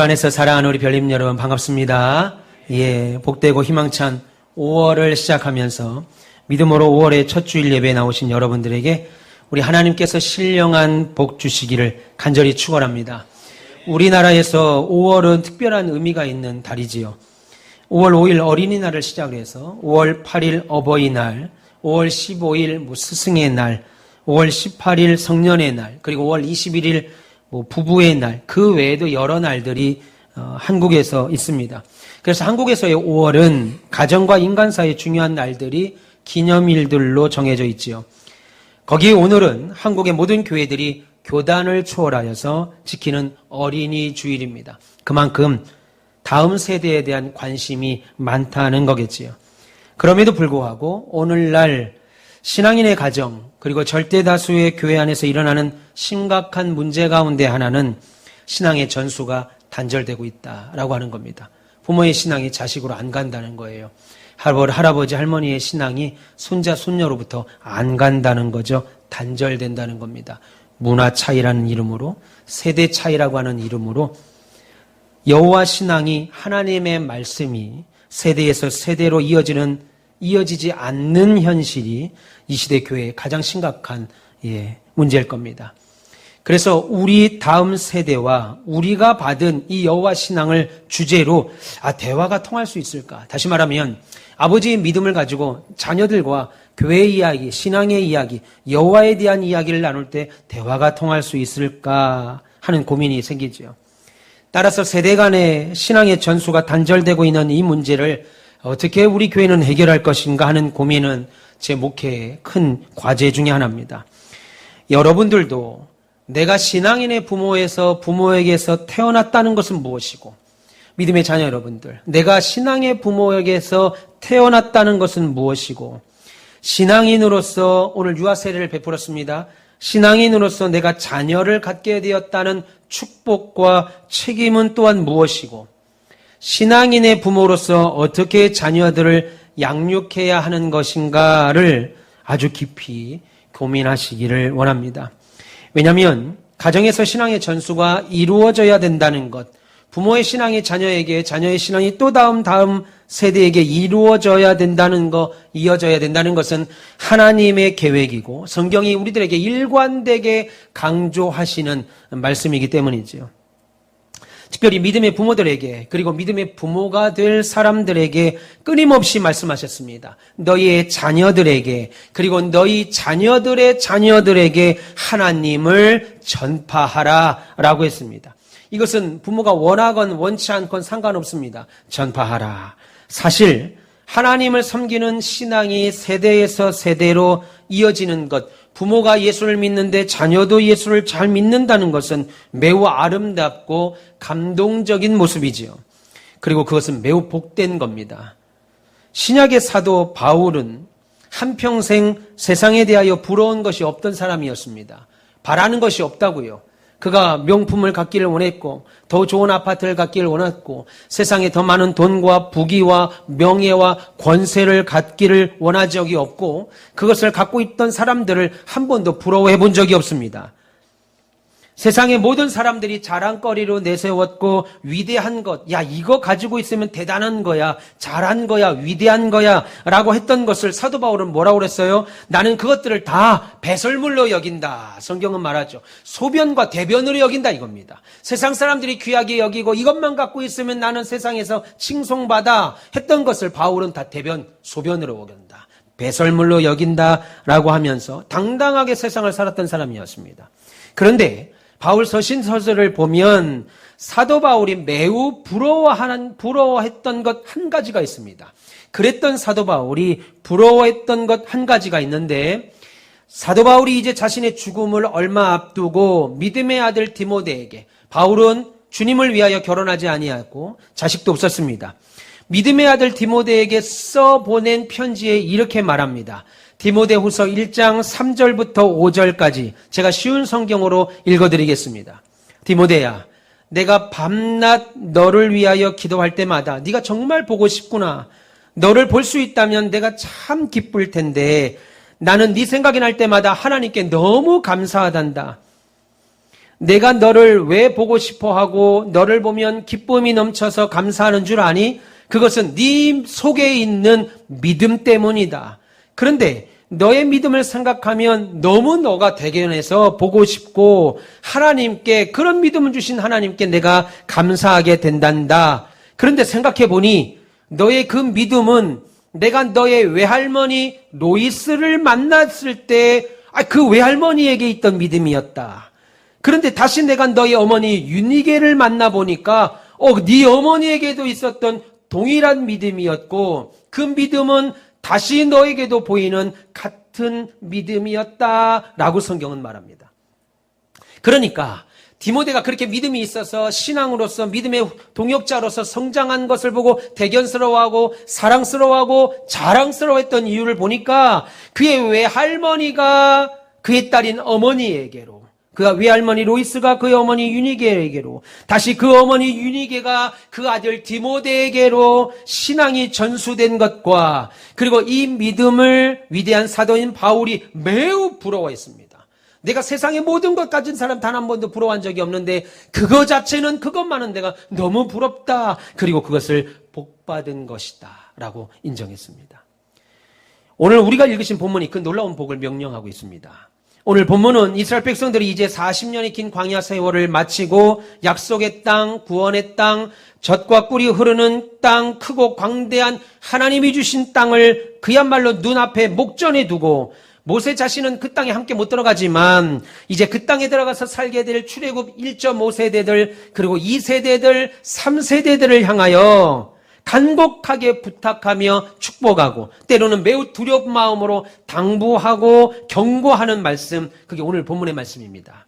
안에서 사랑하는 우리 별님 여러분 반갑습니다. 복되고 희망찬 5월을 시작하면서 믿음으로 5월의 첫 주일 예배에 나오신 여러분들에게 우리 하나님께서 신령한 복 주시기를 간절히 축원합니다. 우리나라에서 5월은 특별한 의미가 있는 달이지요. 5월 5일 어린이날을 시작을 해서 5월 8일 어버이날, 5월 15일 스승의 날, 5월 18일 성년의 날, 그리고 5월 21일 부부의 날, 그 외에도 여러 날들이 한국에서 있습니다. 그래서 한국에서의 5월은 가정과 인간 사이의 중요한 날들이 기념일들로 정해져 있지요. 거기에 오늘은 한국의 모든 교회들이 교단을 초월하여서 지키는 어린이 주일입니다. 그만큼 다음 세대에 대한 관심이 많다는 거겠지요. 그럼에도 불구하고 오늘날 신앙인의 가정 그리고 절대 다수의 교회 안에서 일어나는 심각한 문제 가운데 하나는 신앙의 전수가 단절되고 있다라고 하는 겁니다. 부모의 신앙이 자식으로 안 간다는 거예요. 할아버지 할머니의 신앙이 손자 손녀로부터 안 간다는 거죠. 단절된다는 겁니다. 문화 차이라는 이름으로, 세대 차이라고 하는 이름으로 여호와 신앙이, 하나님의 말씀이 세대에서 세대로 이어지지 않는 현실이 이 시대 교회의 가장 심각한 문제일 겁니다. 그래서 우리 다음 세대와 우리가 받은 이 여호와 신앙을 주제로 대화가 통할 수 있을까? 다시 말하면 아버지의 믿음을 가지고 자녀들과 교회의 이야기, 신앙의 이야기, 여호와에 대한 이야기를 나눌 때 대화가 통할 수 있을까 하는 고민이 생기죠. 따라서 세대 간의 신앙의 전수가 단절되고 있는 이 문제를 어떻게 우리 교회는 해결할 것인가 하는 고민은 제 목회의 큰 과제 중에 하나입니다. 여러분들도 내가 신앙인의 부모에게서 태어났다는 것은 무엇이고, 믿음의 자녀 여러분들, 내가 신앙의 부모에게서 태어났다는 것은 무엇이고, 신앙인으로서 오늘 유아 세례를 베풀었습니다. 신앙인으로서 내가 자녀를 갖게 되었다는 축복과 책임은 또한 무엇이고, 신앙인의 부모로서 어떻게 자녀들을 양육해야 하는 것인가를 아주 깊이 고민하시기를 원합니다. 왜냐하면 가정에서 신앙의 전수가 이루어져야 된다는 것, 부모의 신앙이 자녀에게, 자녀의 신앙이 또 다음 세대에게 이루어져야 된다는 것, 이어져야 된다는 것은 하나님의 계획이고 성경이 우리들에게 일관되게 강조하시는 말씀이기 때문이지요. 특별히 믿음의 부모들에게, 그리고 믿음의 부모가 될 사람들에게 끊임없이 말씀하셨습니다. 너희의 자녀들에게, 그리고 너희 자녀들의 자녀들에게 하나님을 전파하라 라고 했습니다. 이것은 부모가 원하건 원치 않건 상관없습니다. 전파하라. 사실 하나님을 섬기는 신앙이 세대에서 세대로 이어지는 것, 부모가 예수를 믿는데 자녀도 예수를 잘 믿는다는 것은 매우 아름답고 감동적인 모습이지요. 그리고 그것은 매우 복된 겁니다. 신약의 사도 바울은 한평생 세상에 대하여 부러운 것이 없던 사람이었습니다. 바라는 것이 없다고요. 그가 명품을 갖기를 원했고, 더 좋은 아파트를 갖기를 원했고, 세상에 더 많은 돈과 부귀와 명예와 권세를 갖기를 원한 적이 없고, 그것을 갖고 있던 사람들을 한 번도 부러워해 본 적이 없습니다. 세상의 모든 사람들이 자랑거리로 내세웠고 위대한 것, 이거 가지고 있으면 대단한 거야, 잘한 거야, 위대한 거야 라고 했던 것을 사도 바울은 뭐라고 그랬어요? 나는 그것들을 다 배설물로 여긴다. 성경은 말하죠. 소변과 대변으로 여긴다 이겁니다. 세상 사람들이 귀하게 여기고 이것만 갖고 있으면 나는 세상에서 칭송받아 했던 것을 바울은 다 소변으로 여긴다. 배설물로 여긴다라고 하면서 당당하게 세상을 살았던 사람이었습니다. 그런데 바울 서신서술을 보면 사도 바울이 매우 부러워했던 것 한 가지가 있습니다. 그랬던 사도 바울이 부러워했던 것 한 가지가 있는데, 사도 바울이 이제 자신의 죽음을 얼마 앞두고 믿음의 아들 디모데에게, 바울은 주님을 위하여 결혼하지 아니하고 자식도 없었습니다. 믿음의 아들 디모데에게 써보낸 편지에 이렇게 말합니다. 디모데후서 1장 3절부터 5절까지 제가 쉬운 성경으로 읽어드리겠습니다. 디모데야, 내가 밤낮 너를 위하여 기도할 때마다 네가 정말 보고 싶구나. 너를 볼 수 있다면 내가 참 기쁠 텐데 나는 네 생각이 날 때마다 하나님께 너무 감사하단다. 내가 너를 왜 보고 싶어 하고 너를 보면 기쁨이 넘쳐서 감사하는 줄 아니? 그것은 네 속에 있는 믿음 때문이다. 그런데 너의 믿음을 생각하면 너무 너가 대견해서 보고 싶고 하나님께, 그런 믿음을 주신 하나님께 내가 감사하게 된단다. 그런데 생각해 보니 너의 그 믿음은 내가 너의 외할머니 로이스를 만났을 때 그 외할머니에게 있던 믿음이었다. 그런데 다시 내가 너의 어머니 유니게를 만나보니까 네 어머니에게도 있었던 동일한 믿음이었고 그 믿음은 다시 너에게도 보이는 같은 믿음이었다라고 성경은 말합니다. 그러니까 디모데가 그렇게 믿음이 있어서 신앙으로서 믿음의 동역자로서 성장한 것을 보고 대견스러워하고 사랑스러워하고 자랑스러워했던 이유를 보니까 그의 외할머니가 그의 딸인 어머니에게로, 그 외할머니 로이스가 그의 어머니 유니게에게로, 다시 그 어머니 유니게가 그 아들 디모데에게로 신앙이 전수된 것과, 그리고 이 믿음을 위대한 사도인 바울이 매우 부러워했습니다. 내가 세상의 모든 것 가진 사람 단 한 번도 부러워한 적이 없는데 그거 자체는, 그것만은 내가 너무 부럽다. 그리고 그것을 복받은 것이다 라고 인정했습니다. 오늘 우리가 읽으신 본문이 그 놀라운 복을 명령하고 있습니다. 오늘 본문은 이스라엘 백성들이 이제 40년의 긴 광야 세월을 마치고 약속의 땅, 구원의 땅, 젖과 꿀이 흐르는 땅, 크고 광대한 하나님이 주신 땅을 그야말로 눈앞에 목전에 두고, 모세 자신은 그 땅에 함께 못 들어가지만 이제 그 땅에 들어가서 살게 될 출애굽 1.5세대들, 그리고 2세대들, 3세대들을 향하여 간곡하게 부탁하며 축복하고 때로는 매우 두려운 마음으로 당부하고 경고하는 말씀, 그게 오늘 본문의 말씀입니다.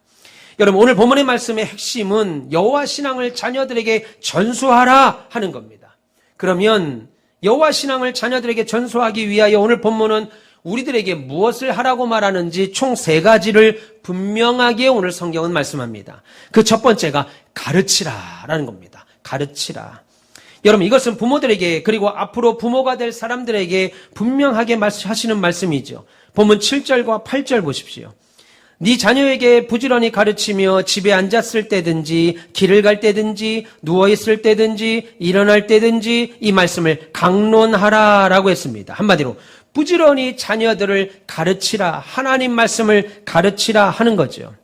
여러분, 오늘 본문의 말씀의 핵심은 여호와 신앙을 자녀들에게 전수하라 하는 겁니다. 그러면 여호와 신앙을 자녀들에게 전수하기 위하여 오늘 본문은 우리들에게 무엇을 하라고 말하는지 총 3가지를 분명하게 오늘 성경은 말씀합니다. 그 첫 번째가 가르치라라는 겁니다. 가르치라. 여러분, 이것은 부모들에게, 그리고 앞으로 부모가 될 사람들에게 분명하게 하시는 말씀이죠. 본문 7절과 8절 보십시오. 네 자녀에게 부지런히 가르치며 집에 앉았을 때든지 길을 갈 때든지 누워있을 때든지 일어날 때든지 이 말씀을 강론하라라고 했습니다. 한마디로 부지런히 자녀들을 가르치라, 하나님 말씀을 가르치라 하는 거죠.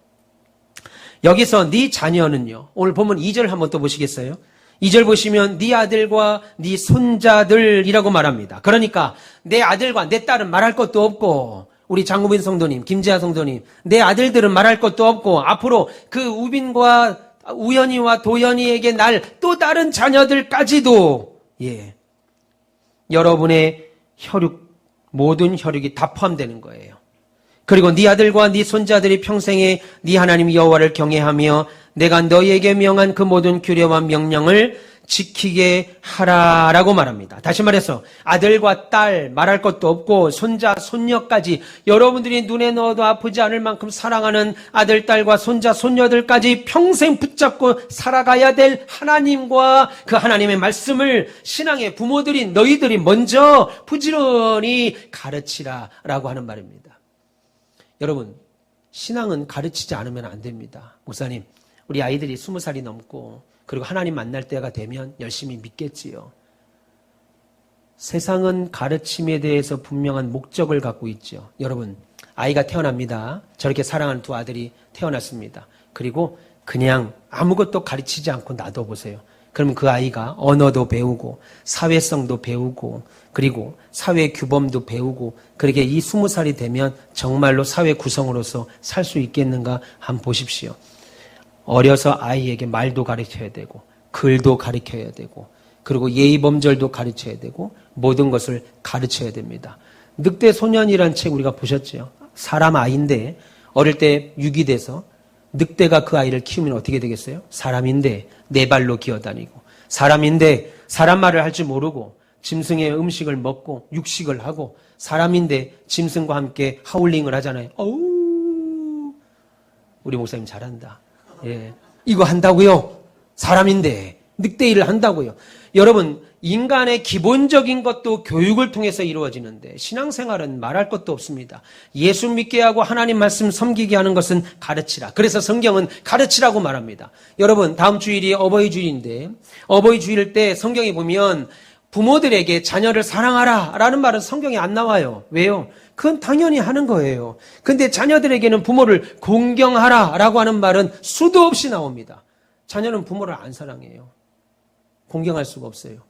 여기서 네 자녀는요, 오늘 보면 2절 한번 또 보시겠어요? 2절 보시면 네 아들과 네 손자들이라고 말합니다. 그러니까 내 아들과 내 딸은 말할 것도 없고, 우리 장우빈 성도님, 김지아 성도님, 내 아들들은 말할 것도 없고, 앞으로 그 우빈과 우연이와 도연이에게 날 또 다른 자녀들까지도, 여러분의 혈육, 모든 혈육이 다 포함되는 거예요. 그리고 네 아들과 네 손자들이 평생에 네 하나님 여호와를 경외하며 내가 너희에게 명한 그 모든 규례와 명령을 지키게 하라라고 말합니다. 다시 말해서 아들과 딸 말할 것도 없고 손자, 손녀까지, 여러분들이 눈에 넣어도 아프지 않을 만큼 사랑하는 아들, 딸과 손자, 손녀들까지 평생 붙잡고 살아가야 될 하나님과 그 하나님의 말씀을 신앙의 부모들인 너희들이 먼저 부지런히 가르치라라고 하는 말입니다. 여러분, 신앙은 가르치지 않으면 안 됩니다. 목사님, 우리 아이들이 20살이 넘고 그리고 하나님 만날 때가 되면 열심히 믿겠지요. 세상은 가르침에 대해서 분명한 목적을 갖고 있죠. 여러분, 아이가 태어납니다. 저렇게 사랑하는 2 아들이 태어났습니다. 그리고 그냥 아무것도 가르치지 않고 놔둬보세요. 그러면 그 아이가 언어도 배우고 사회성도 배우고 그리고 사회 규범도 배우고, 그렇게 이 20살이 되면 정말로 사회 구성으로서 살 수 있겠는가 한번 보십시오. 어려서 아이에게 말도 가르쳐야 되고 글도 가르쳐야 되고 그리고 예의범절도 가르쳐야 되고 모든 것을 가르쳐야 됩니다. 늑대 소년이라는 책 우리가 보셨죠? 사람 아이인데 어릴 때 유기돼서 늑대가 그 아이를 키우면 어떻게 되겠어요? 사람인데 4발로 기어다니고, 사람인데 사람 말을 할 줄 모르고 짐승의 음식을 먹고 육식을 하고, 사람인데 짐승과 함께 하울링을 하잖아요. 어우, 우리 목사님 잘한다. 이거 한다고요? 사람인데 늑대일을 한다고요. 여러분, 인간의 기본적인 것도 교육을 통해서 이루어지는데 신앙생활은 말할 것도 없습니다. 예수 믿게 하고 하나님 말씀 섬기게 하는 것은 가르치라. 그래서 성경은 가르치라고 말합니다. 여러분, 다음 주일이 어버이 주일인데 어버이 주일 때 성경에 보면 부모들에게 자녀를 사랑하라 라는 말은 성경에 안 나와요. 왜요? 그건 당연히 하는 거예요. 근데 자녀들에게는 부모를 공경하라 라고 하는 말은 수도 없이 나옵니다. 자녀는 부모를 안 사랑해요. 공경할 수가 없어요.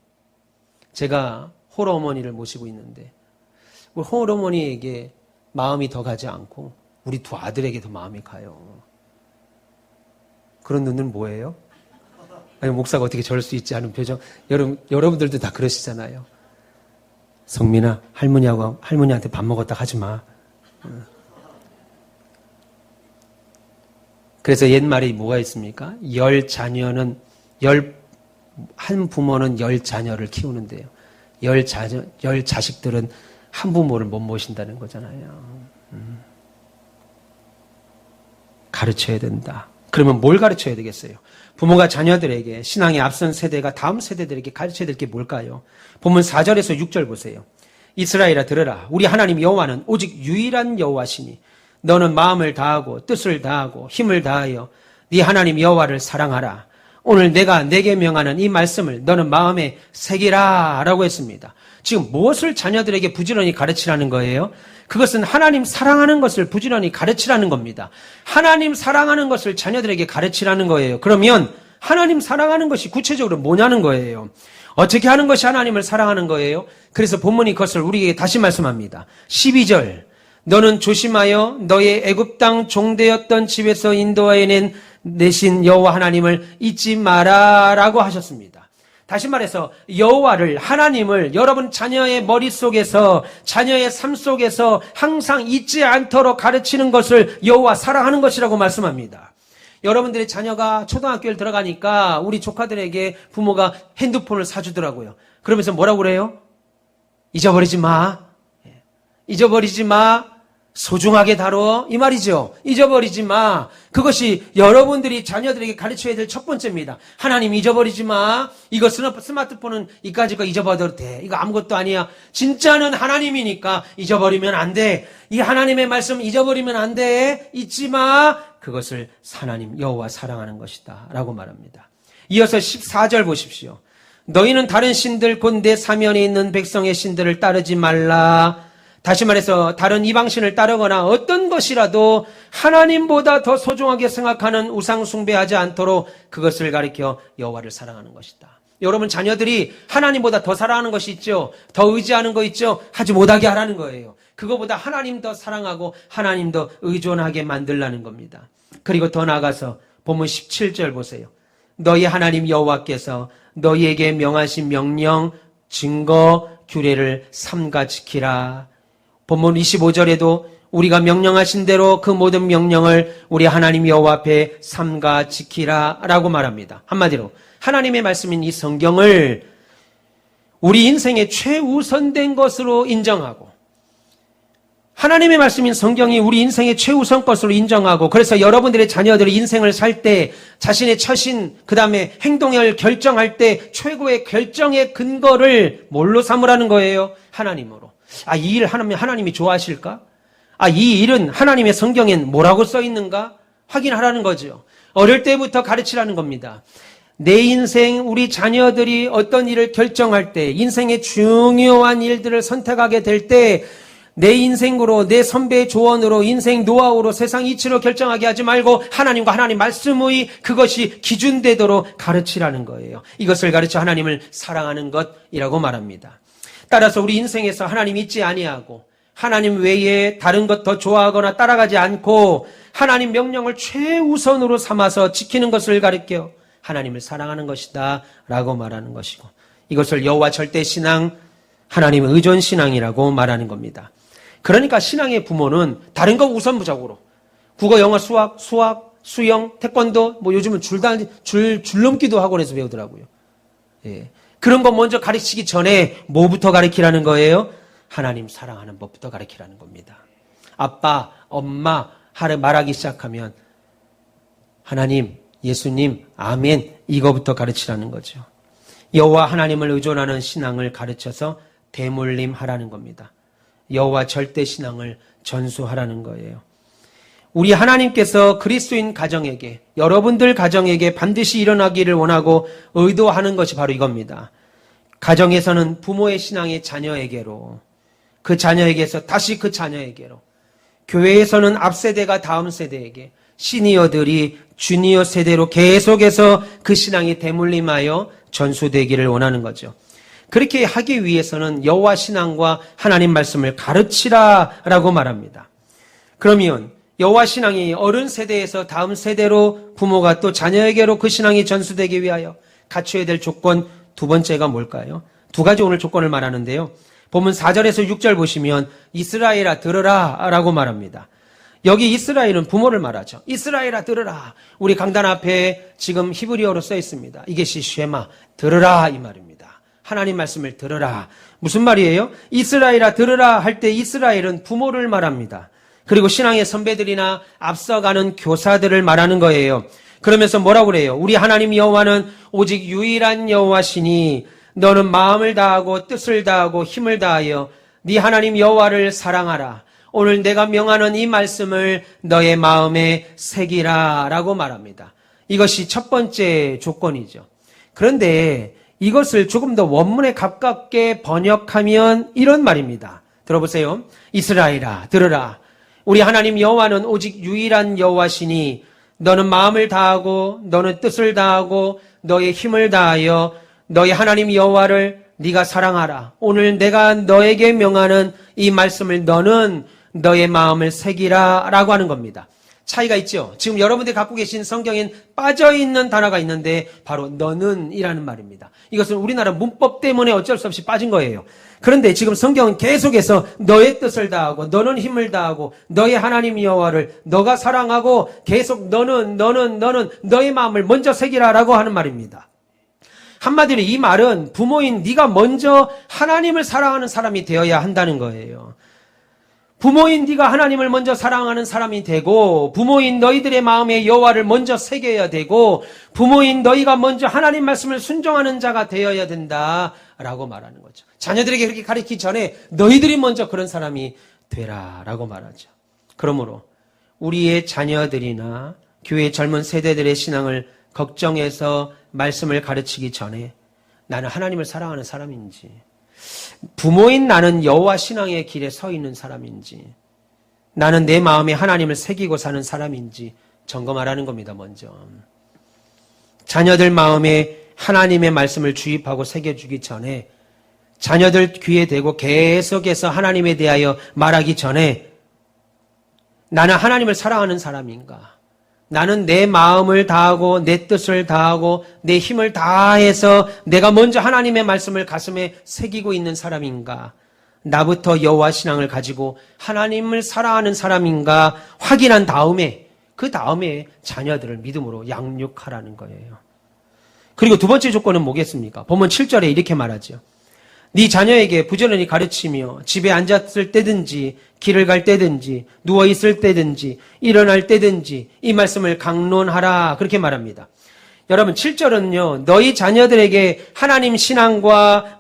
제가 홀어머니를 모시고 있는데 우리 홀어머니에게 마음이 더 가지 않고 우리 두 아들에게 더 마음이 가요. 그런 눈은 뭐예요? 아니, 목사가 어떻게 저럴 수 있지 하는 표정. 여러분들도 다 그러시잖아요. 성민아, 할머니한테 밥 먹었다 하지 마. 그래서 옛말에 뭐가 있습니까? 한 부모는 10자녀를 키우는데요. 10자식들은 한 부모를 못 모신다는 거잖아요. 가르쳐야 된다. 그러면 뭘 가르쳐야 되겠어요? 부모가 자녀들에게, 신앙의 앞선 세대가 다음 세대들에게 가르쳐야 될 게 뭘까요? 본문 4절에서 6절 보세요. 이스라엘아 들으라. 우리 하나님 여호와는 오직 유일한 여호와시니 너는 마음을 다하고 뜻을 다하고 힘을 다하여 네 하나님 여호와를 사랑하라. 오늘 내가 내게 명하는 이 말씀을 너는 마음에 새기라 라고 했습니다. 지금 무엇을 자녀들에게 부지런히 가르치라는 거예요? 그것은 하나님 사랑하는 것을 부지런히 가르치라는 겁니다. 하나님 사랑하는 것을 자녀들에게 가르치라는 거예요. 그러면 하나님 사랑하는 것이 구체적으로 뭐냐는 거예요. 어떻게 하는 것이 하나님을 사랑하는 거예요? 그래서 본문이 그것을 우리에게 다시 말씀합니다. 12절 너는 조심하여 너의 애굽 땅 종되었던 집에서 인도하여 내신 여호와 하나님을 잊지 마라 라고 하셨습니다. 다시 말해서 여호와를, 하나님을 여러분 자녀의 머릿속에서, 자녀의 삶 속에서 항상 잊지 않도록 가르치는 것을 여호와 사랑하는 것이라고 말씀합니다. 여러분들의 자녀가 초등학교를 들어가니까 우리 조카들에게 부모가 핸드폰을 사주더라고요. 그러면서 뭐라고 그래요? 잊어버리지 마. 잊어버리지 마. 소중하게 다뤄. 이 말이죠. 잊어버리지 마. 그것이 여러분들이 자녀들에게 가르쳐야 될 첫 번째입니다. 하나님 잊어버리지 마. 이거 스마트폰은 이까짓 거 잊어버려도 돼. 이거 아무것도 아니야. 진짜는 하나님이니까 잊어버리면 안 돼. 이 하나님의 말씀 잊어버리면 안 돼. 잊지 마. 그것을 하나님 여호와 사랑하는 것이다 라고 말합니다. 이어서 14절 보십시오. 너희는 다른 신들 곧 내 사면에 있는 백성의 신들을 따르지 말라. 다시 말해서 다른 이방신을 따르거나 어떤 것이라도 하나님보다 더 소중하게 생각하는 우상 숭배하지 않도록 그것을 가리켜 여호와를 사랑하는 것이다. 여러분 자녀들이 하나님보다 더 사랑하는 것이 있죠. 더 의지하는 거 있죠. 하지 못하게 하라는 거예요. 그거보다 하나님 더 사랑하고 하나님 더 의존하게 만들라는 겁니다. 그리고 더 나아가서 본문 17절 보세요. 너희 하나님 여호와께서 너희에게 명하신 명령, 증거, 규례를 삼가 지키라. 본문 25절에도 우리가 명령하신 대로 그 모든 명령을 우리 하나님 여호와 앞에 삼가 지키라 라고 말합니다. 한마디로 하나님의 말씀인 이 성경을 우리 인생의 최우선된 것으로 인정하고 하나님의 말씀인 성경이 우리 인생의 최우선 것으로 인정하고 그래서 여러분들의 자녀들이 인생을 살 때 자신의 처신 그 다음에 행동을 결정할 때 최고의 결정의 근거를 뭘로 삼으라는 거예요? 하나님으로. 이 일 하나님이 좋아하실까? 이 일은 하나님의 성경엔 뭐라고 써 있는가? 확인하라는 거죠. 어릴 때부터 가르치라는 겁니다. 내 인생, 우리 자녀들이 어떤 일을 결정할 때, 인생의 중요한 일들을 선택하게 될 때, 내 인생으로, 내 선배의 조언으로, 인생 노하우로, 세상 이치로 결정하게 하지 말고 하나님과 하나님 말씀의 그것이 기준되도록 가르치라는 거예요. 이것을 가르쳐 하나님을 사랑하는 것이라고 말합니다. 따라서 우리 인생에서 하나님 잊지 아니하고 하나님 외에 다른 것 더 좋아하거나 따라가지 않고 하나님 명령을 최우선으로 삼아서 지키는 것을 가르쳐 하나님을 사랑하는 것이다 라고 말하는 것이고 이것을 여호와 절대신앙, 하나님 의존신앙이라고 말하는 겁니다. 그러니까 신앙의 부모는 다른 거 우선부적으로 국어, 영어, 수학, 수영, 태권도 요즘은 줄넘기도 학원에서 배우더라고요. 예. 그런 거 먼저 가르치기 전에 뭐부터 가르치라는 거예요? 하나님 사랑하는 법부터 가르치라는 겁니다. 아빠, 엄마 말하기 시작하면 하나님, 예수님, 아멘 이거부터 가르치라는 거죠. 여호와 하나님을 의존하는 신앙을 가르쳐서 대물림하라는 겁니다. 여호와 절대 신앙을 전수하라는 거예요. 우리 하나님께서 그리스도인 가정에게, 여러분들 가정에게 반드시 일어나기를 원하고 의도하는 것이 바로 이겁니다. 가정에서는 부모의 신앙이 자녀에게로, 그 자녀에게서 다시 그 자녀에게로, 교회에서는 앞세대가 다음 세대에게, 시니어들이 주니어 세대로 계속해서 그 신앙이 대물림하여 전수되기를 원하는 거죠. 그렇게 하기 위해서는 여호와 신앙과 하나님 말씀을 가르치라라고 말합니다. 그러면 여호와 신앙이 어른 세대에서 다음 세대로 부모가 또 자녀에게로 그 신앙이 전수되기 위하여 갖춰야 될 조건 두 번째가 뭘까요? 두 가지 오늘 조건을 말하는데요. 본문 4절에서 6절 보시면 이스라엘아 들으라 라고 말합니다. 여기 이스라엘은 부모를 말하죠. 이스라엘아 들으라. 우리 강단 앞에 지금 히브리어로 써 있습니다. 이게 쉐마, 들으라 이 말입니다. 하나님 말씀을 들으라. 무슨 말이에요? 이스라엘아 들으라 할 때 이스라엘은 부모를 말합니다. 그리고 신앙의 선배들이나 앞서가는 교사들을 말하는 거예요. 그러면서 뭐라고 그래요? 우리 하나님 여호와는 오직 유일한 여호와시니 너는 마음을 다하고 뜻을 다하고 힘을 다하여 네 하나님 여호와를 사랑하라. 오늘 내가 명하는 이 말씀을 너의 마음에 새기라 라고 말합니다. 이것이 첫 번째 조건이죠. 그런데 이것을 조금 더 원문에 가깝게 번역하면 이런 말입니다. 들어보세요. 이스라엘아 들으라. 우리 하나님 여호와는 오직 유일한 여호와시니 너는 마음을 다하고 너는 뜻을 다하고 너의 힘을 다하여 너의 하나님 여호와를 네가 사랑하라. 오늘 내가 너에게 명하는 이 말씀을 너는 너의 마음을 새기라 라고 하는 겁니다. 차이가 있죠. 지금 여러분들이 갖고 계신 성경엔 빠져있는 단어가 있는데 바로 너는 이라는 말입니다. 이것은 우리나라 문법 때문에 어쩔 수 없이 빠진 거예요. 그런데 지금 성경은 계속해서 너의 뜻을 다하고 너는 힘을 다하고 너의 하나님 여호와를 너가 사랑하고 계속 너는 너의 마음을 먼저 새기라라고 하는 말입니다. 한마디로 이 말은 부모인 네가 먼저 하나님을 사랑하는 사람이 되어야 한다는 거예요. 부모인 네가 하나님을 먼저 사랑하는 사람이 되고 부모인 너희들의 마음에 여호와를 먼저 새겨야 되고 부모인 너희가 먼저 하나님 말씀을 순종하는 자가 되어야 된다라고 말하는 거죠. 자녀들에게 그렇게 가르치기 전에 너희들이 먼저 그런 사람이 되라라고 말하죠. 그러므로 우리의 자녀들이나 교회 젊은 세대들의 신앙을 걱정해서 말씀을 가르치기 전에 나는 하나님을 사랑하는 사람인지 부모인 나는 여호와 신앙의 길에 서 있는 사람인지 나는 내 마음에 하나님을 새기고 사는 사람인지 점검하라는 겁니다. 먼저 자녀들 마음에 하나님의 말씀을 주입하고 새겨주기 전에 자녀들 귀에 대고 계속해서 하나님에 대하여 말하기 전에 나는 하나님을 사랑하는 사람인가? 나는 내 마음을 다하고 내 뜻을 다하고 내 힘을 다해서 내가 먼저 하나님의 말씀을 가슴에 새기고 있는 사람인가? 나부터 여호와 신앙을 가지고 하나님을 사랑하는 사람인가 확인한 다음에 그 다음에 자녀들을 믿음으로 양육하라는 거예요. 그리고 두 번째 조건은 뭐겠습니까? 본문 7절에 이렇게 말하죠. 네 자녀에게 부지런히 가르치며 집에 앉았을 때든지 길을 갈 때든지 누워 있을 때든지 일어날 때든지 이 말씀을 강론하라 그렇게 말합니다. 여러분 7절은요. 너희 자녀들에게 하나님 신앙과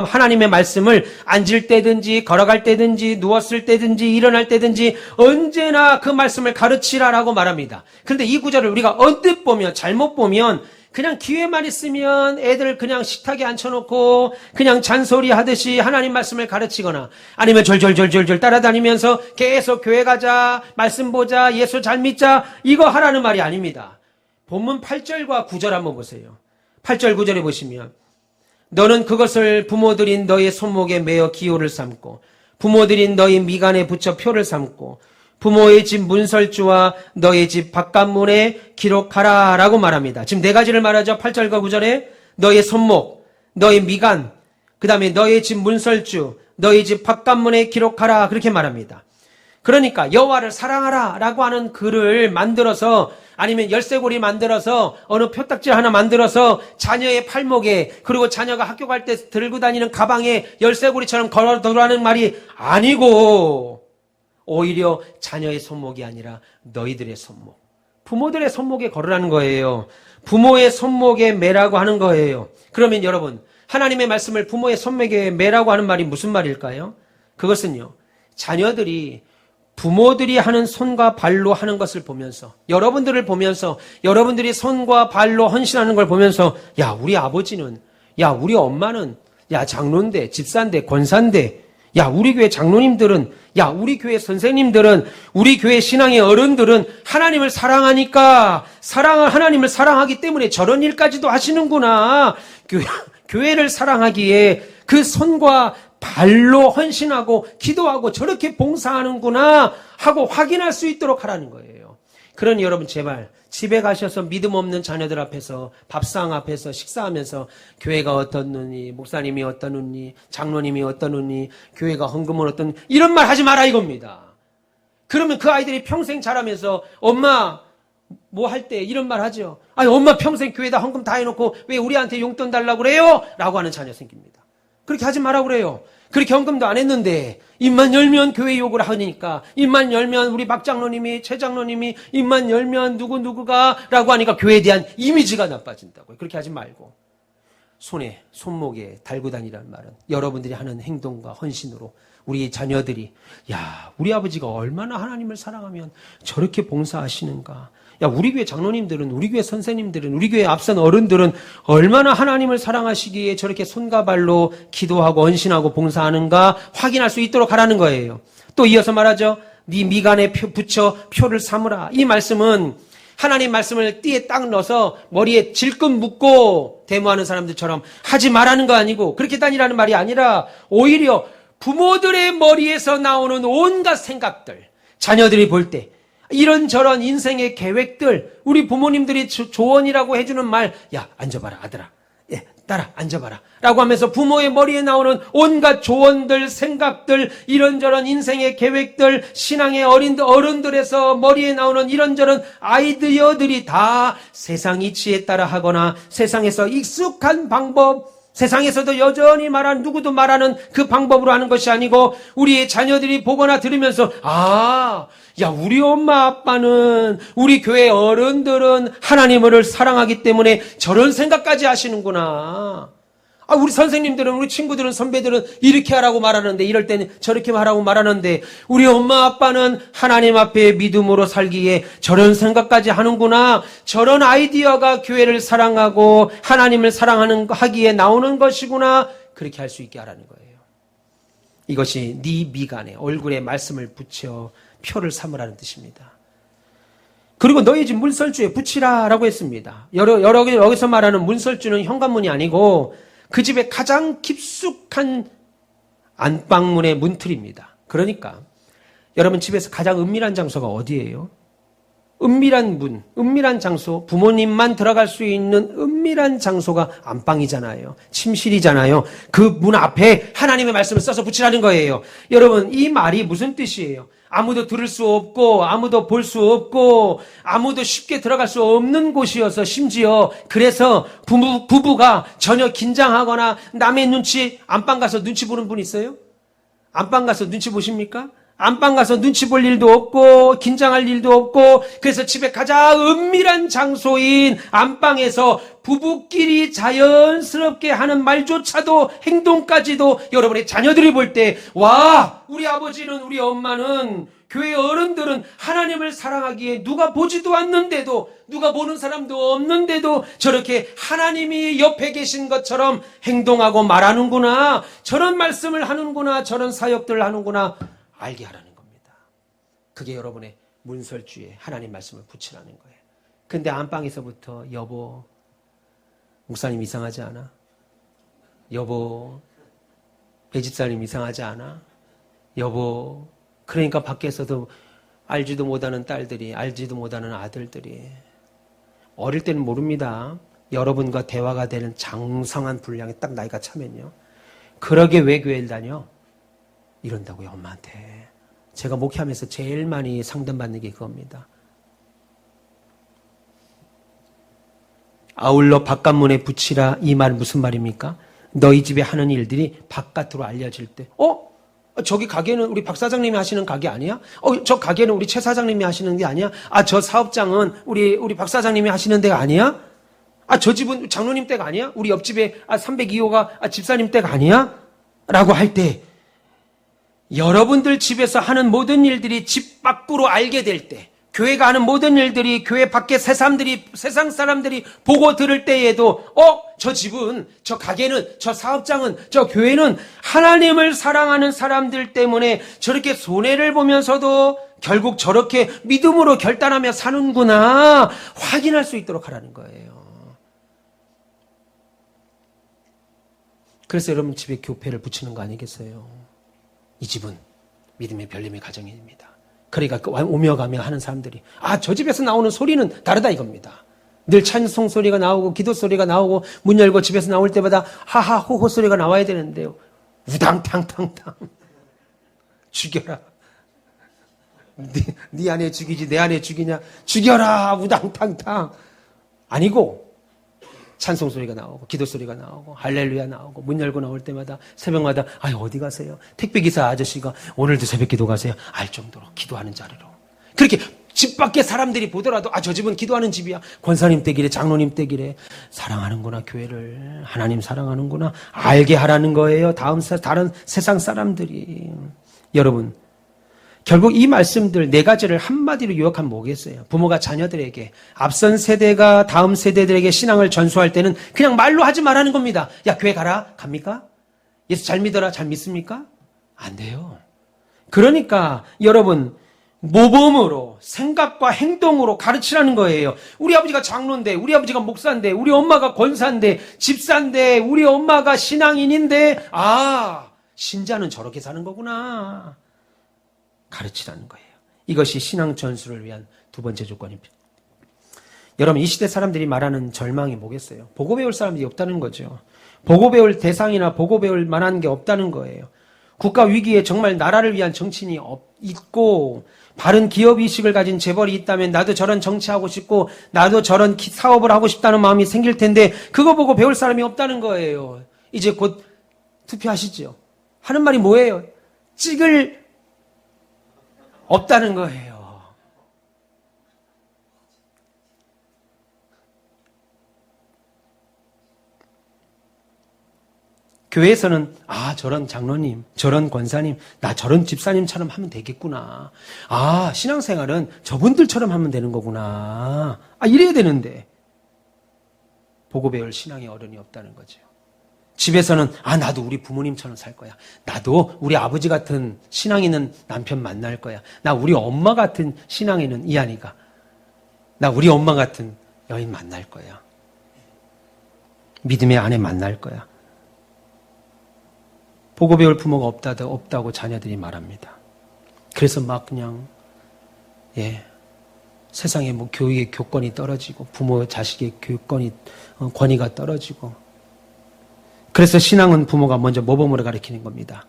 하나님의 말씀을 앉을 때든지 걸어갈 때든지 누웠을 때든지 일어날 때든지 언제나 그 말씀을 가르치라라고 말합니다. 그런데 이 구절을 우리가 언뜻 보면 잘못 보면 그냥 기회만 있으면 애들 그냥 식탁에 앉혀놓고 그냥 잔소리 하듯이 하나님 말씀을 가르치거나 아니면 절절절절절 따라다니면서 계속 교회 가자, 말씀 보자, 예수 잘 믿자 이거 하라는 말이 아닙니다. 본문 8절과 9절 한번 보세요. 8절 9절에 보시면 너는 그것을 부모들인 너의 손목에 매어 기호를 삼고 부모들인 너희 미간에 붙여 표를 삼고 부모의 집 문설주와 너의 집 바깥문에 기록하라 라고 말합니다. 지금 네 가지를 말하죠. 8절과 9절에 너의 손목, 너의 미간, 그 다음에 너의 집 문설주, 너의 집 바깥문에 기록하라 그렇게 말합니다. 그러니까 여호와를 사랑하라 라고 하는 글을 만들어서 아니면 열쇠고리 만들어서 어느 표딱지 하나 만들어서 자녀의 팔목에 그리고 자녀가 학교 갈 때 들고 다니는 가방에 열쇠고리처럼 걸어두라는 말이 아니고 오히려 자녀의 손목이 아니라 너희들의 손목, 부모들의 손목에 걸으라는 거예요. 부모의 손목에 매라고 하는 거예요. 그러면 여러분, 하나님의 말씀을 부모의 손목에 매라고 하는 말이 무슨 말일까요? 그것은요, 자녀들이 부모들이 하는 손과 발로 하는 것을 보면서, 여러분들을 보면서, 여러분들이 손과 발로 헌신하는 걸 보면서, 야, 우리 아버지는, 야, 우리 엄마는, 야, 장로인데, 집사인데, 권사인데, 야, 우리 교회 장로님들은, 야, 우리 교회 선생님들은, 우리 교회 신앙의 어른들은 하나님을 사랑하니까, 하나님을 사랑하기 때문에 저런 일까지도 하시는구나. 교회를 사랑하기에 그 손과 발로 헌신하고 기도하고 저렇게 봉사하는구나 하고 확인할 수 있도록 하라는 거예요. 그러니 여러분 제발 집에 가셔서 믿음 없는 자녀들 앞에서 밥상 앞에서 식사하면서 교회가 어떻느니, 목사님이 어떠느니, 장로님이 어떠느니, 교회가 헌금은 어떤 이런 말 하지 마라 이겁니다. 그러면 그 아이들이 평생 자라면서 엄마 뭐 할 때 이런 말 하죠. 아니 엄마 평생 교회에다 헌금 다 해놓고 왜 우리한테 용돈 달라고 그래요? 라고 하는 자녀 생깁니다. 그렇게 하지 마라고 그래요. 그렇게 헌금도 안 했는데 입만 열면 교회 욕을 하니까, 입만 열면 우리 박 장로님이, 최 장로님이, 입만 열면 누구누구가 라고 하니까 교회에 대한 이미지가 나빠진다고요. 그렇게 하지 말고 손목에 달고 다니라는 말은 여러분들이 하는 행동과 헌신으로 우리 자녀들이, 야, 우리 아버지가 얼마나 하나님을 사랑하면 저렇게 봉사하시는가. 야, 우리 교회 장로님들은, 우리 교회 선생님들은, 우리 교회 앞선 어른들은 얼마나 하나님을 사랑하시기에 저렇게 손과 발로 기도하고 헌신하고 봉사하는가 확인할 수 있도록 하라는 거예요. 또 이어서 말하죠. 네 미간에 붙여 표를 삼으라. 이 말씀은 하나님 말씀을 띠에 딱 넣어서 머리에 질끈 묶고 데모하는 사람들처럼 하지 말라는 거 아니고 그렇게 다니라는 말이 아니라 오히려 부모들의 머리에서 나오는 온갖 생각들, 자녀들이 볼 때 이런저런 인생의 계획들, 우리 부모님들이 조언이라고 해주는 말, 야, 앉아봐라, 아들아. 예, 딸아, 앉아봐라. 라고 하면서 부모의 머리에 나오는 온갖 조언들, 생각들, 이런저런 인생의 계획들, 신앙의 어른들에서 머리에 나오는 이런저런 아이디어들이 다 세상 이치에 따라 하거나 세상에서 익숙한 방법, 세상에서도 여전히 누구도 말하는 그 방법으로 하는 것이 아니고 우리의 자녀들이 보거나 들으면서, 아, 야, 우리 엄마 아빠는, 우리 교회 어른들은 하나님을 사랑하기 때문에 저런 생각까지 하시는구나. 아, 우리 선생님들은, 우리 친구들은, 선배들은 이렇게 하라고 말하는데, 이럴 때는 저렇게 하라고 말하는데, 우리 엄마 아빠는 하나님 앞에 믿음으로 살기에 저런 생각까지 하는구나. 저런 아이디어가 교회를 사랑하고 하나님을 하기에 나오는 것이구나. 그렇게 할 수 있게 하라는 거예요. 이것이 네 미간에, 얼굴에 말씀을 붙여 표를 삼으라는 뜻입니다. 그리고 너희 집 문설주에 붙이라라고 했습니다. 여기서 말하는 문설주는 현관문이 아니고 그 집의 가장 깊숙한 안방문의 문틀입니다. 그러니까 여러분 집에서 가장 은밀한 장소가 어디예요? 은밀한 문, 은밀한 장소, 부모님만 들어갈 수 있는 은밀한 장소가 안방이잖아요. 침실이잖아요. 그 문 앞에 하나님의 말씀을 써서 붙이라는 거예요. 여러분, 이 말이 무슨 뜻이에요? 아무도 들을 수 없고 아무도 볼 수 없고 아무도 쉽게 들어갈 수 없는 곳이어서 심지어 그래서 부부가 전혀 긴장하거나 남의 눈치, 안방 가서 눈치 보는 분 있어요? 안방 가서 눈치 보십니까? 안방 가서 눈치 볼 일도 없고 긴장할 일도 없고 그래서 집에 가장 은밀한 장소인 안방에서 부부끼리 자연스럽게 하는 말조차도 행동까지도 여러분의 자녀들이 볼 때 와, 우리 아버지는 우리 엄마는 교회 어른들은 하나님을 사랑하기에 누가 보지도 않는데도 누가 보는 사람도 없는데도 저렇게 하나님이 옆에 계신 것처럼 행동하고 말하는구나, 저런 말씀을 하는구나, 저런 사역들을 하는구나 알게 하라는 겁니다. 그게 여러분의 문설주에 하나님 말씀을 붙이라는 거예요. 근데 안방에서부터 여보, 목사님 이상하지 않아? 여보, 배집사님 이상하지 않아? 여보, 그러니까 밖에서도 알지도 못하는 딸들이, 알지도 못하는 아들들이 어릴 때는 모릅니다. 여러분과 대화가 되는 장성한 분량에 딱 나이가 차면요. 그러게 왜 교회를 다녀? 이런다고요, 엄마한테. 제가 목회하면서 제일 많이 상담받는 게 그겁니다. 아울러 바깥문에 붙이라, 이 말 무슨 말입니까? 너희 집에 하는 일들이 바깥으로 알려질 때, 저기 가게는 우리 박 사장님이 하시는 가게 아니야? 저 가게는 우리 최 사장님이 하시는 게 아니야? 저 사업장은 우리 박 사장님이 하시는 데가 아니야? 저 집은 장로님 댁 아니야? 우리 옆집에 302호가 집사님 댁 아니야? 라고 할 때, 여러분들 집에서 하는 모든 일들이 집 밖으로 알게 될 때, 교회가 하는 모든 일들이 교회 밖에 세상 사람들이 보고 들을 때에도 저 집은, 저 가게는, 저 사업장은, 저 교회는 하나님을 사랑하는 사람들 때문에 저렇게 손해를 보면서도 결국 저렇게 믿음으로 결단하며 사는구나 확인할 수 있도록 하라는 거예요. 그래서 여러분 집에 교패를 붙이는 거 아니겠어요? 이 집은 믿음의 별님의 가정입니다. 그러니까 오며 가며 하는 사람들이 저 집에서 나오는 소리는 다르다 이겁니다. 늘 찬송 소리가 나오고 기도 소리가 나오고 문 열고 집에서 나올 때마다 하하 호호 소리가 나와야 되는데요. 우당탕탕탕 죽여라. 네 안에 죽이지 내 안에 죽이냐. 죽여라 우당탕탕. 아니고 찬송 소리가 나오고 기도 소리가 나오고 할렐루야 나오고 문 열고 나올 때마다 새벽마다 어디 가세요? 택배기사 아저씨가 오늘도 새벽 기도 가세요? 알 정도로 기도하는 자리로. 그렇게 집 밖에 사람들이 보더라도 저 집은 기도하는 집이야. 권사님 댁이래 장로님 댁이래. 사랑하는구나 교회를. 하나님 사랑하는구나. 알게 하라는 거예요. 다른 세상 사람들이. 여러분 결국 이 말씀들 네 가지를 한마디로 요약하면 뭐겠어요? 부모가 자녀들에게 앞선 세대가 다음 세대들에게 신앙을 전수할 때는 그냥 말로 하지 말라는 겁니다. 야 교회 가라. 갑니까? 예수 잘 믿어라. 잘 믿습니까? 안 돼요. 그러니까 여러분 모범으로 생각과 행동으로 가르치라는 거예요. 우리 아버지가 장로인데 우리 아버지가 목사인데 우리 엄마가 권사인데 집사인데 우리 엄마가 신앙인인데 신자는 저렇게 사는 거구나. 가르치라는 거예요. 이것이 신앙 전수를 위한 두 번째 조건입니다. 여러분 이 시대 사람들이 말하는 절망이 뭐겠어요? 보고 배울 사람들이 없다는 거죠. 보고 배울 대상이나 보고 배울 만한 게 없다는 거예요. 국가 위기에 정말 나라를 위한 정치인이 있고 바른 기업의식을 가진 재벌이 있다면 나도 저런 정치하고 싶고 나도 저런 사업을 하고 싶다는 마음이 생길 텐데 그거 보고 배울 사람이 없다는 거예요. 이제 곧 투표하시죠. 하는 말이 뭐예요? 찍을 없다는 거예요. 교회에서는 저런 장로님, 저런 권사님, 나 저런 집사님처럼 하면 되겠구나. 신앙생활은 저분들처럼 하면 되는 거구나. 이래야 되는데 보고 배울 신앙의 어른이 없다는 거죠. 집에서는 나도 우리 부모님처럼 살 거야. 나도 우리 아버지 같은 신앙 있는 남편 만날 거야. 나 우리 엄마 같은 신앙 있는 이한이가. 나 우리 엄마 같은 여인 만날 거야. 믿음의 아내 만날 거야. 보고 배울 부모가 없다고 자녀들이 말합니다. 그래서 막 그냥 세상에 교육의 교권이 떨어지고 부모 자식의 교권이 권위가 떨어지고 그래서 신앙은 부모가 먼저 모범으로 가르치는 겁니다.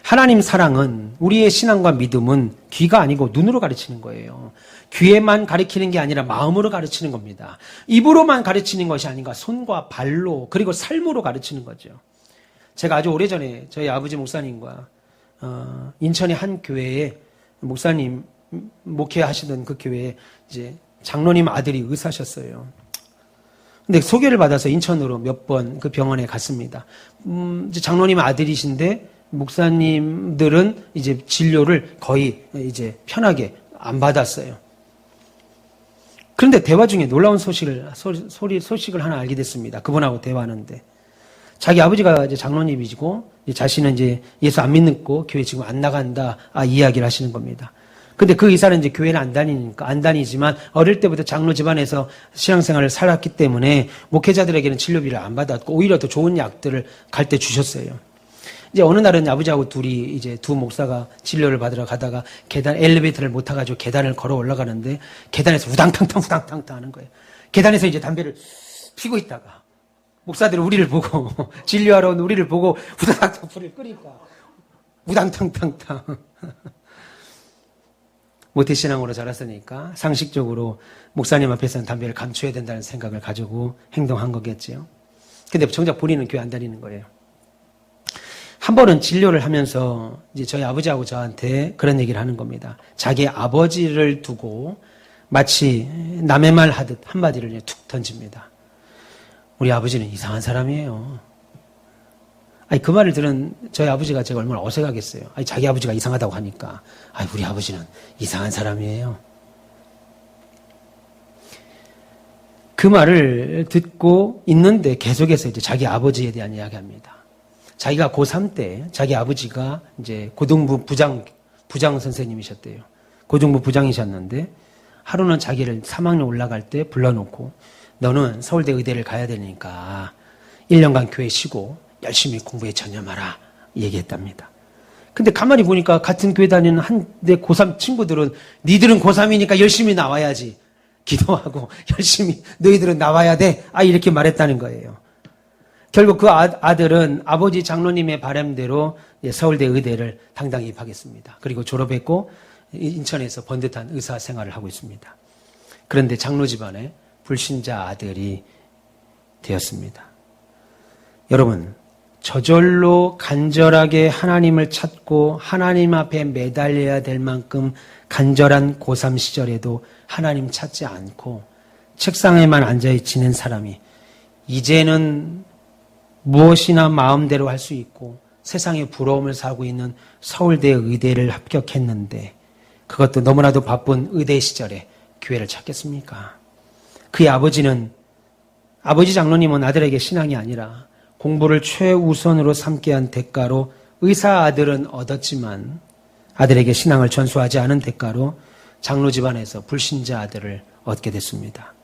하나님 사랑은 우리의 신앙과 믿음은 귀가 아니고 눈으로 가르치는 거예요. 귀에만 가르치는 게 아니라 마음으로 가르치는 겁니다. 입으로만 가르치는 것이 아닌가 손과 발로 그리고 삶으로 가르치는 거죠. 제가 아주 오래전에 저희 아버지 목사님과 인천의 한 교회에 목사님 목회하시던 그 교회에 이제 장로님 아들이 의사셨어요. 근데 소개를 받아서 인천으로 몇 번 그 병원에 갔습니다. 이제 장로님 아들이신데 목사님들은 이제 진료를 거의 이제 편하게 안 받았어요. 그런데 대화 중에 놀라운 소식을 하나 알게 됐습니다. 그분하고 대화하는데 자기 아버지가 이제 장로님이시고 자신은 이제 예수 안 믿고 교회 지금 안 나간다 이야기를 하시는 겁니다. 근데 그 의사는 이제 교회는 안 다니지만 어릴 때부터 장로 집안에서 신앙생활을 살았기 때문에 목회자들에게는 진료비를 안 받았고 오히려 더 좋은 약들을 갈 때 주셨어요. 이제 어느 날은 아버지하고 둘이 이제 두 목사가 진료를 받으러 가다가 엘리베이터를 못 타가지고 계단을 걸어 올라가는데 계단에서 우당탕탕 하는 거예요. 계단에서 이제 담배를 피고 있다가 목사들은 우리를 보고 진료하러 온 우리를 보고 우당탕탕 불을 끄니까 우당탕탕탕 모태신앙으로 자랐으니까 상식적으로 목사님 앞에서는 담배를 감춰야 된다는 생각을 가지고 행동한 거겠지요. 근데 정작 본인은 교회 안 다니는 거예요. 한 번은 진료를 하면서 이제 저희 아버지하고 저한테 그런 얘기를 하는 겁니다. 자기 아버지를 두고 마치 남의 말 하듯 한마디를 툭 던집니다. 우리 아버지는 이상한 사람이에요. 아니, 그 말을 들은 저희 아버지가 제가 얼마나 어색하겠어요. 아니, 자기 아버지가 이상하다고 하니까. 아니, 우리 아버지는 이상한 사람이에요. 그 말을 듣고 있는데 계속해서 이제 자기 아버지에 대한 이야기합니다. 자기가 고3 때 자기 아버지가 이제 고등부 부장 선생님이셨대요. 고등부 부장이셨는데 하루는 자기를 3학년 올라갈 때 불러놓고 너는 서울대 의대를 가야 되니까 1년간 교회 쉬고 열심히 공부에 전념하라 얘기했답니다. 근데 가만히 보니까 같은 교회 다니는 내 고3 친구들은 니들은 고3이니까 열심히 나와야지. 기도하고 열심히 너희들은 나와야 돼. 이렇게 말했다는 거예요. 결국 그 아들은 아버지 장로님의 바람대로 서울대 의대를 당당히 입학했습니다. 그리고 졸업했고 인천에서 번듯한 의사 생활을 하고 있습니다. 그런데 장로 집안에 불신자 아들이 되었습니다. 여러분, 저절로 간절하게 하나님을 찾고 하나님 앞에 매달려야 될 만큼 간절한 고3 시절에도 하나님 찾지 않고 책상에만 앉아 지낸 사람이 이제는 무엇이나 마음대로 할 수 있고 세상에 부러움을 사고 있는 서울대 의대를 합격했는데 그것도 너무나도 바쁜 의대 시절에 교회를 찾겠습니까? 그의 아버지 장로님은 아들에게 신앙이 아니라 공부를 최우선으로 삼게 한 대가로 의사 아들은 얻었지만 아들에게 신앙을 전수하지 않은 대가로 장로 집안에서 불신자 아들을 얻게 됐습니다.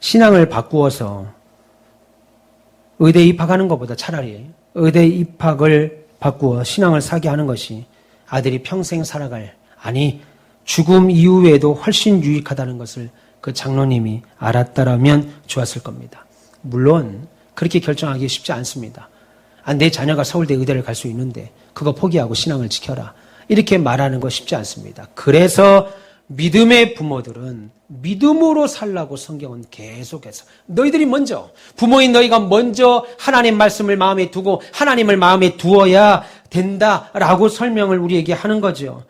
신앙을 바꾸어서 의대 입학하는 것보다 차라리 의대 입학을 바꾸어 신앙을 사게 하는 것이 아들이 평생 살아갈, 아니 죽음 이후에도 훨씬 유익하다는 것을 그 장로님이 알았다라면 좋았을 겁니다. 물론 그렇게 결정하기 쉽지 않습니다. 내 자녀가 서울대 의대를 갈 수 있는데 그거 포기하고 신앙을 지켜라. 이렇게 말하는 거 쉽지 않습니다. 그래서 믿음의 부모들은 믿음으로 살라고 성경은 계속해서 너희들이 먼저, 부모인 너희가 먼저 하나님 말씀을 마음에 두고 하나님을 마음에 두어야 된다라고 설명을 우리에게 하는 거죠.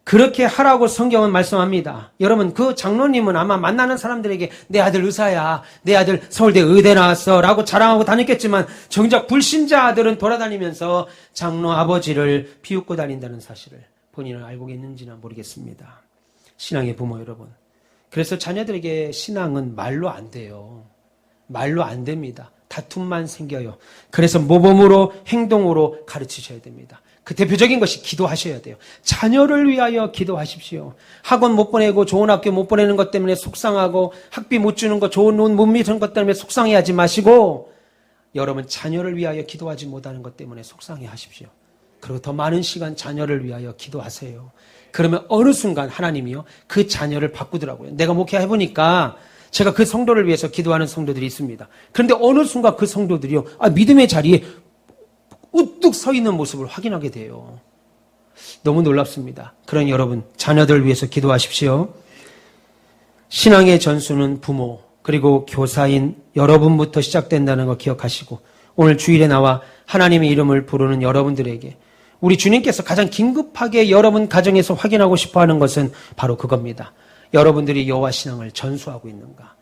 그렇게 하라고 성경은 말씀합니다. 여러분, 그 장로님은 아마 만나는 사람들에게 내 아들 의사야, 내 아들 서울대 의대 나왔어 라고 자랑하고 다녔겠지만 정작 불신자 아들은 돌아다니면서 장로 아버지를 비웃고 다닌다는 사실을 본인은 알고 있는지는 모르겠습니다. 신앙의 부모 여러분, 그래서 자녀들에게 신앙은 말로 안 돼요. 말로 안 됩니다. 다툼만 생겨요. 그래서 모범으로 행동으로 가르치셔야 됩니다. 그 대표적인 것이 기도하셔야 돼요. 자녀를 위하여 기도하십시오. 학원 못 보내고 좋은 학교 못 보내는 것 때문에 속상하고 학비 못 주는 것, 좋은 옷 못 미는 것 때문에 속상해하지 마시고 여러분 자녀를 위하여 기도하지 못하는 것 때문에 속상해하십시오. 그리고 더 많은 시간 자녀를 위하여 기도하세요. 그러면 어느 순간 하나님이요 그 자녀를 바꾸더라고요. 내가 목회해보니까 제가 그 성도를 위해서 기도하는 성도들이 있습니다. 그런데 어느 순간 그 성도들이요 믿음의 자리에 우뚝 서 있는 모습을 확인하게 돼요. 너무 놀랍습니다. 그러니 여러분 자녀들 위해서 기도하십시오. 신앙의 전수는 부모 그리고 교사인 여러분부터 시작된다는 거 기억하시고 오늘 주일에 나와 하나님의 이름을 부르는 여러분들에게 우리 주님께서 가장 긴급하게 여러분 가정에서 확인하고 싶어하는 것은 바로 그겁니다. 여러분들이 여호와 신앙을 전수하고 있는가?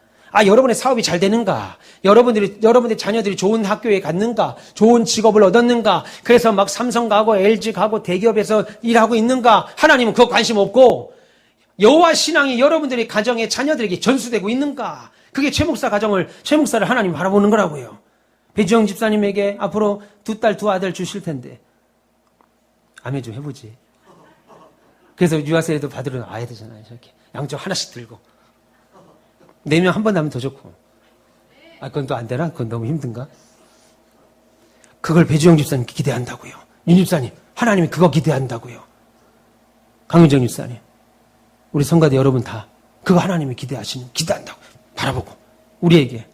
여러분의 사업이 잘 되는가? 여러분의 자녀들이 좋은 학교에 갔는가? 좋은 직업을 얻었는가? 그래서 막 삼성 가고 LG 가고 대기업에서 일하고 있는가? 하나님은 그거 관심 없고 여호와 신앙이 여러분들의 가정에 자녀들에게 전수되고 있는가? 그게 최 목사를 하나님 바라보는 거라고요. 배지영 집사님에게 앞으로 2딸 2아들 주실 텐데 아멘 좀 해보지. 그래서 유아세례도 받으러 와야 되잖아요. 저렇게 양쪽 하나씩 들고 4명 한 번 하면 더 좋고. 그건 또 안 되나? 그건 너무 힘든가? 그걸 배주영 집사님 기대한다고요. 윤 집사님, 하나님이 그거 기대한다고요. 강윤정 집사님, 우리 성가대 여러분 다 그거 하나님이 기대한다고 바라보고 우리에게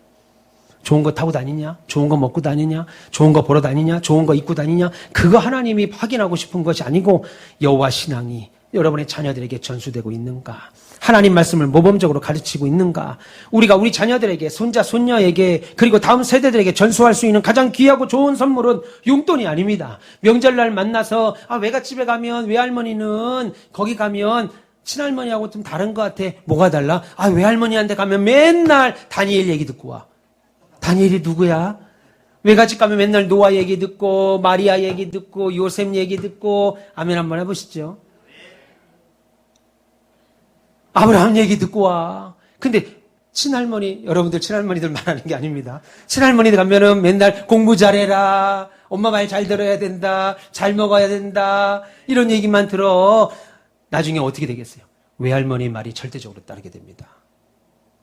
좋은 거 타고 다니냐? 좋은 거 먹고 다니냐? 좋은 거 보러 다니냐? 좋은 거 입고 다니냐? 그거 하나님이 확인하고 싶은 것이 아니고 여호와 신앙이 여러분의 자녀들에게 전수되고 있는가? 하나님 말씀을 모범적으로 가르치고 있는가? 우리가 우리 자녀들에게, 손자, 손녀에게, 그리고 다음 세대들에게 전수할 수 있는 가장 귀하고 좋은 선물은 용돈이 아닙니다. 명절날 만나서 외갓집에 가면 외할머니는 거기 가면 친할머니하고 좀 다른 것 같아. 뭐가 달라? 외할머니한테 가면 맨날 다니엘 얘기 듣고 와. 다니엘이 누구야? 외갓집 가면 맨날 노아 얘기 듣고 마리아 얘기 듣고 요셉 얘기 듣고 아멘 한번 해보시죠. 아브라함 얘기 듣고 와. 근데 친할머니, 여러분들 친할머니들 말하는 게 아닙니다. 친할머니들 가면은 맨날 공부 잘해라. 엄마 말 잘 들어야 된다. 잘 먹어야 된다. 이런 얘기만 들어. 나중에 어떻게 되겠어요? 외할머니 말이 절대적으로 따르게 됩니다.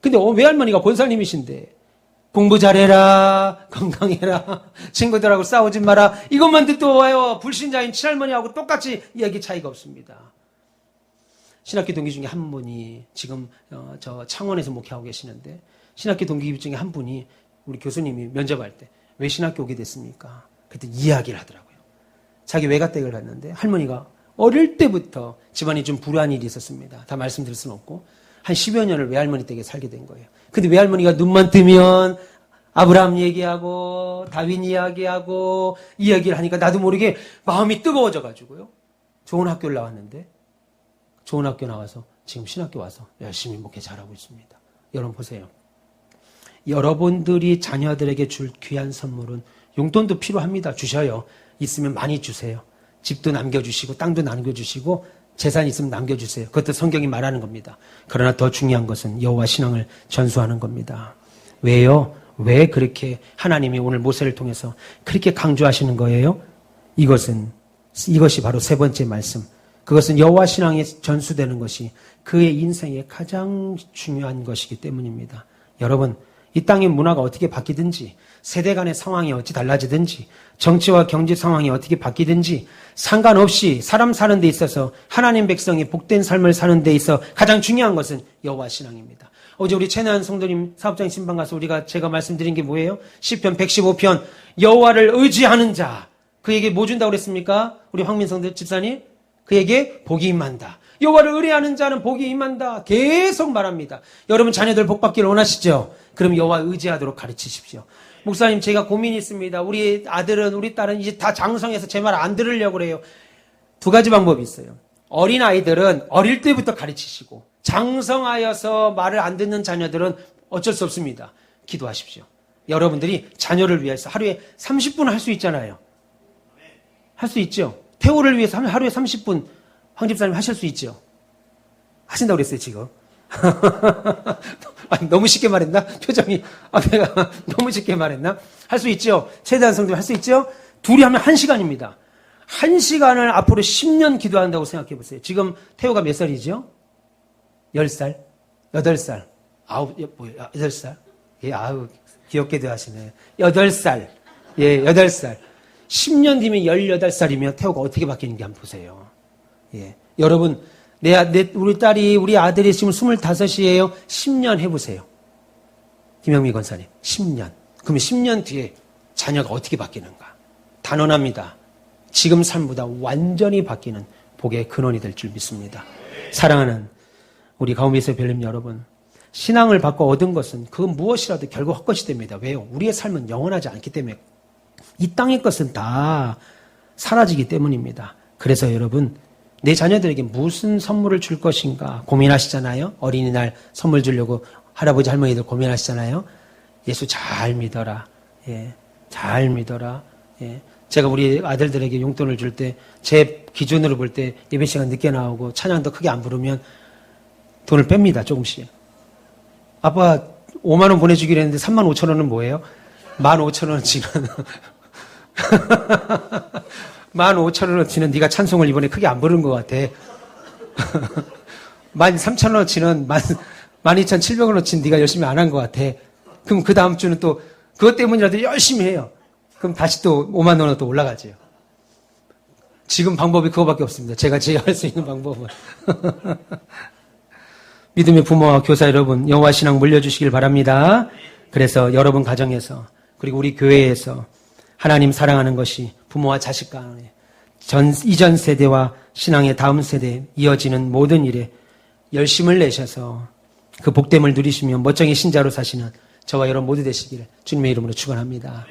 근데 외할머니가 권사님이신데 공부 잘해라. 건강해라. 친구들하고 싸우지 마라. 이것만 듣고 와요. 불신자인 친할머니하고 똑같이 이야기 차이가 없습니다. 신학교 동기 중에 한 분이 지금 저 창원에서 목회하고 계시는데 신학교 동기 중에 한 분이 우리 교수님이 면접할 때 왜 신학교 오게 됐습니까? 그때 이야기를 하더라고요. 자기 외가댁을 갔는데 할머니가 어릴 때부터 집안이 좀 불우한 일이 있었습니다. 다 말씀드릴 수는 없고 한 10여 년을 외할머니 댁에 살게 된 거예요. 근데 외할머니가 눈만 뜨면 아브라함 얘기하고 다윈 이야기하고 이야기를 하니까 나도 모르게 마음이 뜨거워져 가지고요. 좋은 학교를 나왔는데 좋은 학교 나와서 지금 신학교 와서 열심히 목회 잘하고 있습니다. 여러분 보세요. 여러분들이 자녀들에게 줄 귀한 선물은 용돈도 필요합니다. 주셔요. 있으면 많이 주세요. 집도 남겨주시고 땅도 남겨주시고 재산 있으면 남겨주세요. 그것도 성경이 말하는 겁니다. 그러나 더 중요한 것은 여호와 신앙을 전수하는 겁니다. 왜요? 왜 그렇게 하나님이 오늘 모세를 통해서 그렇게 강조하시는 거예요? 이것이 바로 세 번째 말씀. 그것은 여호와 신앙에 전수되는 것이 그의 인생에 가장 중요한 것이기 때문입니다. 여러분, 이 땅의 문화가 어떻게 바뀌든지, 세대 간의 상황이 어찌 달라지든지, 정치와 경제 상황이 어떻게 바뀌든지 상관없이 사람 사는 데 있어서 하나님 백성이 복된 삶을 사는 데 있어 가장 중요한 것은 여호와 신앙입니다. 어제 우리 최나한 성도님 사업장에 신방 가서 제가 말씀드린 게 뭐예요? 시편 115편 여호와를 의지하는 자, 그에게 뭐 준다고 그랬습니까? 우리 황민성 집사님, 그에게 복이 임한다. 여호와를 의뢰하는 자는 복이 임한다. 계속 말합니다. 여러분 자녀들 복 받기를 원하시죠? 그럼 여호와 의지하도록 가르치십시오. 목사님, 제가 고민이 있습니다. 우리 아들은 우리 딸은 이제 다 장성해서 제 말 안 들으려고 그래요. 두 가지 방법이 있어요. 어린 아이들은 어릴 때부터 가르치시고 장성하여서 말을 안 듣는 자녀들은 어쩔 수 없습니다. 기도하십시오. 여러분들이 자녀를 위해서 하루에 30분 할 수 있잖아요. 할 수 있죠. 태호를 위해서 하루에 30분 황 집사님 하실 수 있죠. 하신다고 그랬어요, 지금. 아니, 너무 쉽게 말했나? 표정이, 내가 너무 쉽게 말했나? 할 수 있죠? 최대한 성도 할 수 있죠? 둘이 하면 1시간입니다. 1시간을 앞으로 10년 기도한다고 생각해 보세요. 지금 태호가 몇 살이죠? 10살? 8살? 8살? 예, 귀엽게도 하시네. 8살. 예, 8살. 10년 뒤면 18살이면 태호가 어떻게 바뀌는지 한번 보세요. 예. 여러분, 우리 딸이, 우리 아들이 지금 25이에요. 10년 해보세요. 김영미 권사님, 10년. 그러면 10년 뒤에 자녀가 어떻게 바뀌는가? 단언합니다. 지금 삶보다 완전히 바뀌는 복의 근원이 될 줄 믿습니다. 사랑하는 우리 가운데서 별님 여러분, 신앙을 받고 얻은 것은 그 무엇이라도 결국 헛것이 됩니다. 왜요? 우리의 삶은 영원하지 않기 때문에 이 땅의 것은 다 사라지기 때문입니다. 그래서 여러분, 내 자녀들에게 무슨 선물을 줄 것인가 고민하시잖아요. 어린이날 선물 주려고 할아버지 할머니들 고민하시잖아요. 예수 잘 믿어라. 예, 잘 믿어라. 예. 제가 우리 아들들에게 용돈을 줄 때 제 기준으로 볼 때 예배 시간 늦게 나오고 찬양도 크게 안 부르면 돈을 뺍니다. 조금씩. 아빠 5만 원 보내주기로 했는데 3만 5천 원은 뭐예요? 15,000원어치는 15,000원어치는 네가 찬송을 이번에 크게 안 부른 것 같아. 13,000원어치는 12,700원어치는 네가 열심히 안 한 것 같아. 그럼 그 다음 주는 또 그것 때문이라도 열심히 해요. 그럼 다시 또 5만 원은 또 올라가죠. 지금 방법이 그거밖에 없습니다. 제가 할 수 있는 방법은. 믿음의 부모와 교사 여러분, 여호와 신앙 물려주시길 바랍니다. 그래서 여러분 가정에서 그리고 우리 교회에서 하나님 사랑하는 것이 부모와 자식 간에 이전 세대와 신앙의 다음 세대에 이어지는 모든 일에 열심을 내셔서 그 복됨을 누리시며 멋쟁이 신자로 사시는 저와 여러분 모두 되시기를 주님의 이름으로 축원합니다.